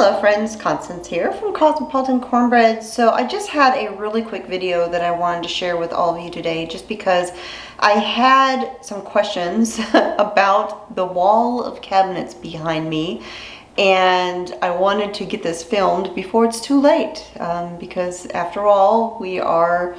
Hello friends, Constance here from Cosmopolitan Cornbread. So I just had a really quick video that I wanted to share with all of you today just because I had some questions about the wall of cabinets behind me, and I wanted to get this filmed before it's too late because after all, we are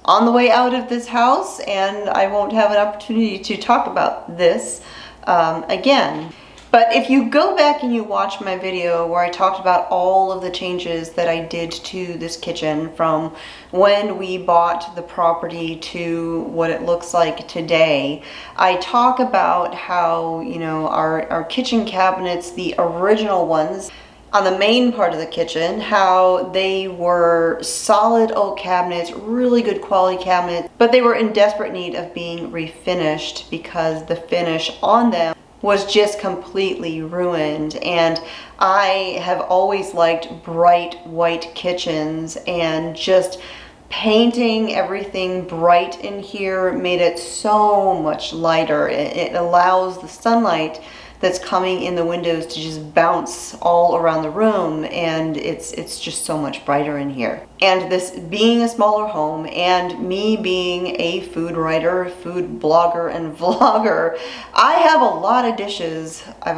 on the way out of this house and I won't have an opportunity to talk about this again. But if you go back and you watch my video where I talked about all of the changes that I did to this kitchen from when we bought the property to what it looks like today, I talk about how, you know, our kitchen cabinets, the original ones, on the main part of the kitchen, how they were solid oak cabinets, really good quality cabinets, but they were in desperate need of being refinished because the finish on them was just completely ruined. And I have always liked bright white kitchens, and just painting everything bright in here made it so much lighter. It allows the sunlight that's coming in the windows to just bounce all around the room, and it's just so much brighter in here. And this being a smaller home and me being a food writer, food blogger and vlogger, I have a lot of dishes. I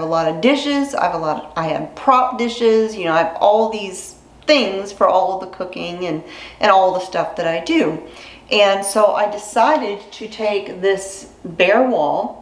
have prop dishes, you know, I have all these things for all of the cooking and all the stuff that I do. And so I decided to take this bare wall.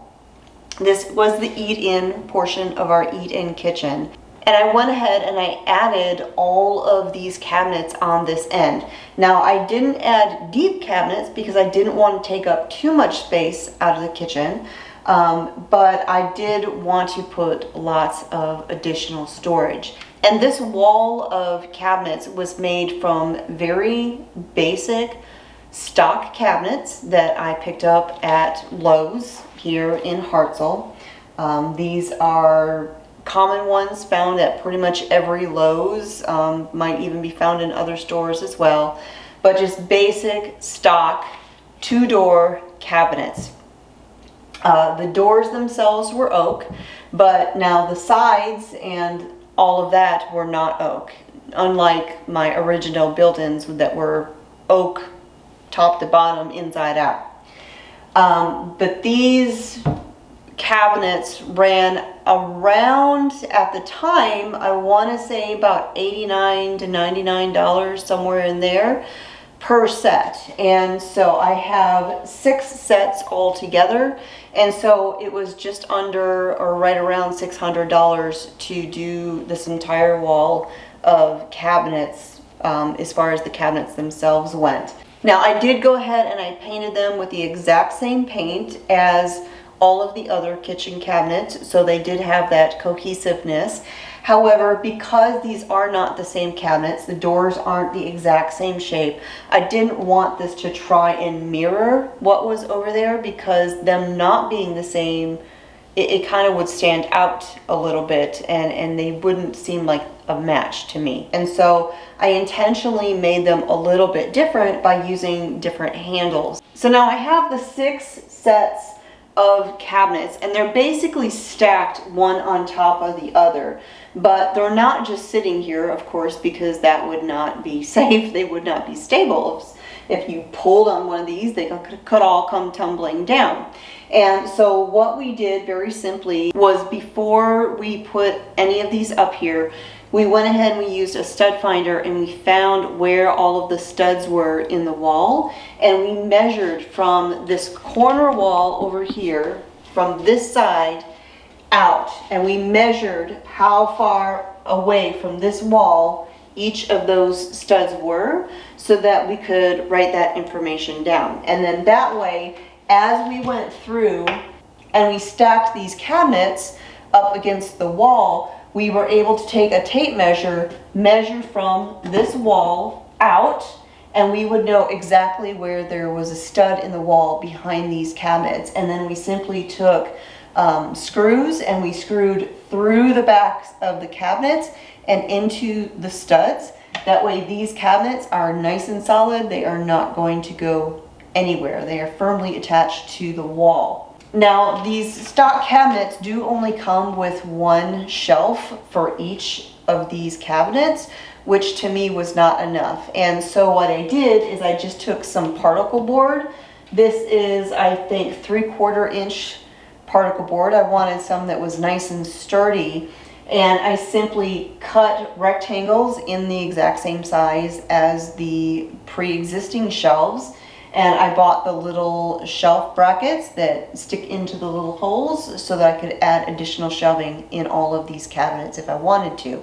This was the eat-in portion of our eat-in kitchen. And I went ahead and I added all of these cabinets on this end. Now, I didn't add deep cabinets because I didn't want to take up too much space out of the kitchen. But I did want to put lots of additional storage. And this wall of cabinets was made from very basic stock cabinets that I picked up at Lowe's here in Hartselle. These are common ones found at pretty much every Lowe's, might even be found in other stores as well, but just basic stock 2-door cabinets. The doors themselves were oak, but now the sides and all of that were not oak, unlike my original built-ins that were oak top to bottom, inside out. But these cabinets ran around, at the time, I want to say about $89 to $99, somewhere in there, per set. And so I have 6 sets all together, and so it was just under or right around $600 to do this entire wall of cabinets, as far as the cabinets themselves went. Now, I did go ahead and I painted them with the exact same paint as all of the other kitchen cabinets, so they did have that cohesiveness. However, because these are not the same cabinets, the doors aren't the exact same shape, I didn't want this to try and mirror what was over there, because them not being the same, it kind of would stand out a little bit, and they wouldn't seem like a match to me. And so I intentionally made them a little bit different by using different handles. So now I have the 6 sets of cabinets, and they're basically stacked one on top of the other, but they're not just sitting here, of course, because that would not be safe. They would not be stable. If you pulled on one of these, they could all come tumbling down. And so what we did very simply was, before we put any of these up here, we went ahead and we used a stud finder, and we found where all of the studs were in the wall, and we measured from this corner wall over here, from this side out, and we measured how far away from this wall each of those studs were, so that we could write that information down. And then that way, as we went through and we stacked these cabinets up against the wall, we were able to take a tape measure from this wall out, and we would know exactly where there was a stud in the wall behind these cabinets. And then we simply took screws and we screwed through the backs of the cabinets and into the studs. That way these cabinets are nice and solid. They are not going to go anywhere. They are firmly attached to the wall. Now, these stock cabinets do only come with one shelf for each of these cabinets, which to me was not enough. And so what I did is I just took some particle board. This is, I think, 3/4 inch particle board. I wanted some that was nice and sturdy. And I simply cut rectangles in the exact same size as the pre-existing shelves. And I bought the little shelf brackets that stick into the little holes so that I could add additional shelving in all of these cabinets if I wanted to.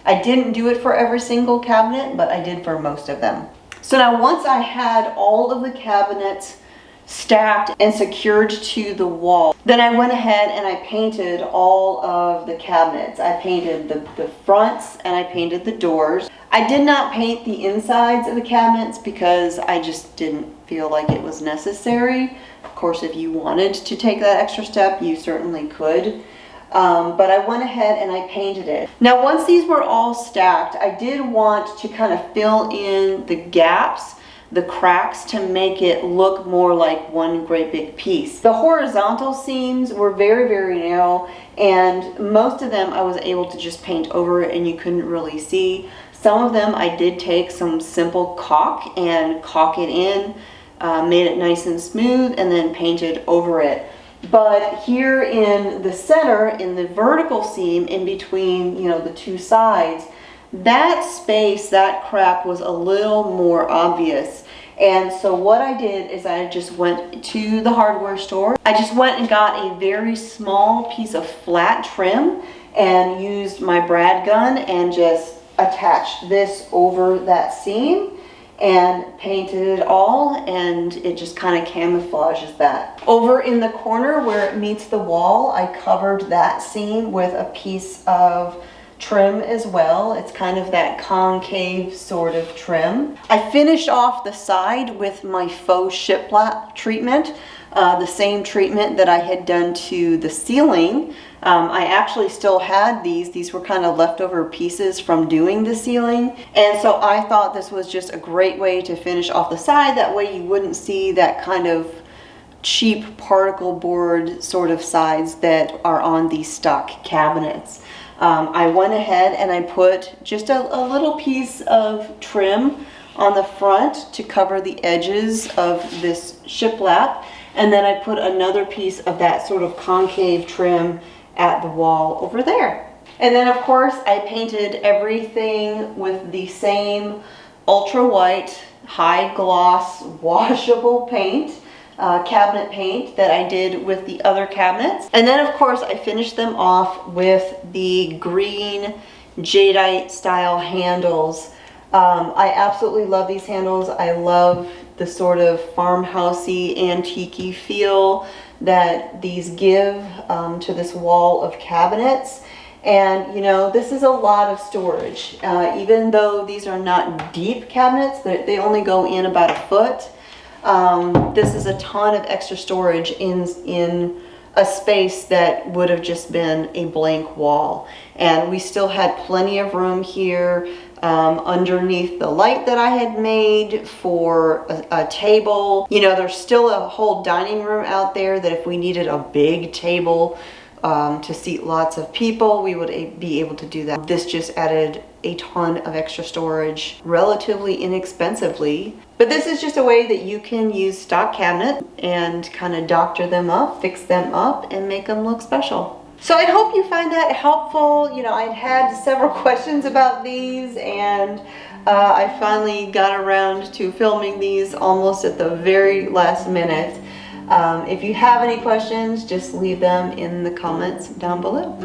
I didn't do it for every single cabinet, but I did for most of them. So now once I had all of the cabinets stacked and secured to the wall, then I went ahead and I painted all of the cabinets. I painted the fronts and I painted the doors. I did not paint the insides of the cabinets because I just didn't feel like it was necessary. Of course, if you wanted to take that extra step, you certainly could. But I went ahead and I painted it. Now, once these were all stacked, I did want to kind of fill in the gaps, the cracks, to make it look more like one great big piece. The horizontal seams were very, very narrow, and most of them I was able to just paint over and you couldn't really see. Some of them I did take some simple caulk and caulk it in, made it nice and smooth, and then painted over it. But here in the center, in the vertical seam in between, the two sides, that space, that crack was a little more obvious. And so what I did is I just went to the hardware store. I just went and got a very small piece of flat trim and used my brad gun and just attached this over that seam and painted it all, and it just kind of camouflages that. Over in the corner where it meets the wall, I covered that seam with a piece of trim as well. It's kind of that concave sort of trim. I finished off the side with my faux shiplap treatment, the same treatment that I had done to the ceiling. I actually still had these were kind of leftover pieces from doing the ceiling, and so I thought this was just a great way to finish off the side. That way you wouldn't see that kind of cheap particle board sort of sides that are on these stock cabinets. I went ahead and I put just a little piece of trim on the front to cover the edges of this shiplap, and then I put another piece of that sort of concave trim at the wall over there. And then of course I painted everything with the same ultra white high gloss washable paint, cabinet paint that I did with the other cabinets. And then of course I finished them off with the green jadeite style handles. I absolutely love these handles. I love the sort of farmhousey, antique-y feel that these give to this wall of cabinets. And this is a lot of storage. Even though these are not deep cabinets, they only go in about 1 foot. This is a ton of extra storage in a space that would have just been a blank wall. And we still had plenty of room here underneath the light that I had made for a table. There's still a whole dining room out there that if we needed a big table to seat lots of people, we would be able to do that. This just added a ton of extra storage relatively inexpensively. But this is just a way that you can use stock cabinets and kind of doctor them up, fix them up, and make them look special. So I hope you find that helpful. I'd had several questions about these, and I finally got around to filming these almost at the very last minute. If you have any questions, just leave them in the comments down below.